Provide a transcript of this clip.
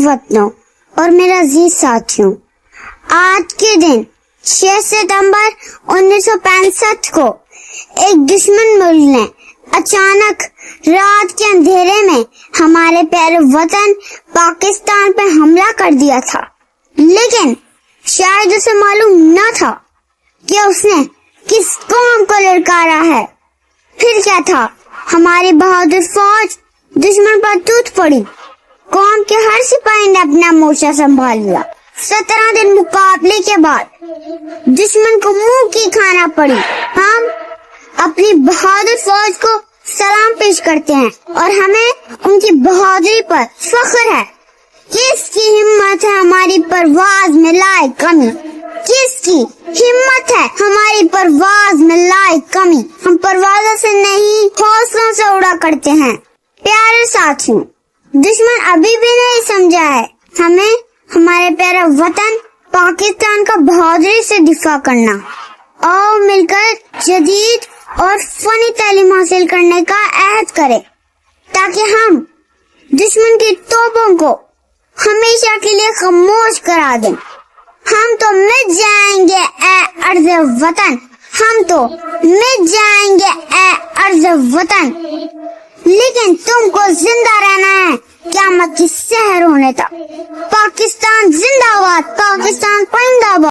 وطنوں اور میرا عزیز ساتھیوں، آج کے دن 6 ستمبر 1965 کو ایک دشمن ملک نے اچانک رات کے اندھیرے میں ہمارے پیارے وطن پاکستان پہ حملہ کر دیا تھا، لیکن شاید اسے معلوم نہ تھا کہ اس نے کس قوم کو للکارا ہے۔ پھر کیا تھا، ہماری بہادر فوج دشمن پر ٹوٹ پڑی، قوم کے ہر سپاہی نے اپنا مورچہ سنبھال لیا۔ 17 دن مقابلے کے بعد دشمن کو منہ کی کھانا پڑی۔ ہم اپنی بہادر فوج کو سلام پیش کرتے ہیں اور ہمیں ان کی بہادری پر فخر ہے۔ کس کی ہمت ہے ہماری پرواز میں لائے کمی، کس کی ہمت ہے ہماری پرواز میں لائے کمی، ہم پروازوں سے نہیں حوصلوں سے اڑا کرتے ہیں۔ پیارے ساتھیوں، دشمن ابھی بھی نہیں سمجھا ہے ہمیں ہمارے پیارا وطن پاکستان کا بہادری سے دفاع کرنا۔ آؤ مل کر جدید اور فنی تعلیم حاصل کرنے کا عہد کریں تاکہ ہم دشمن کی توپوں کو ہمیشہ کے لیے خاموش کرا دیں۔ ہم تو مٹ جائیں گے اے ارض وطن، ہم تو مٹ جائیں گے اے ارض وطن، لیکن تم کو زندہ رہنا ہے قیامت کی سحر ہونے تک۔ پاکستان زندہ باد، پاکستان پرندہ باد۔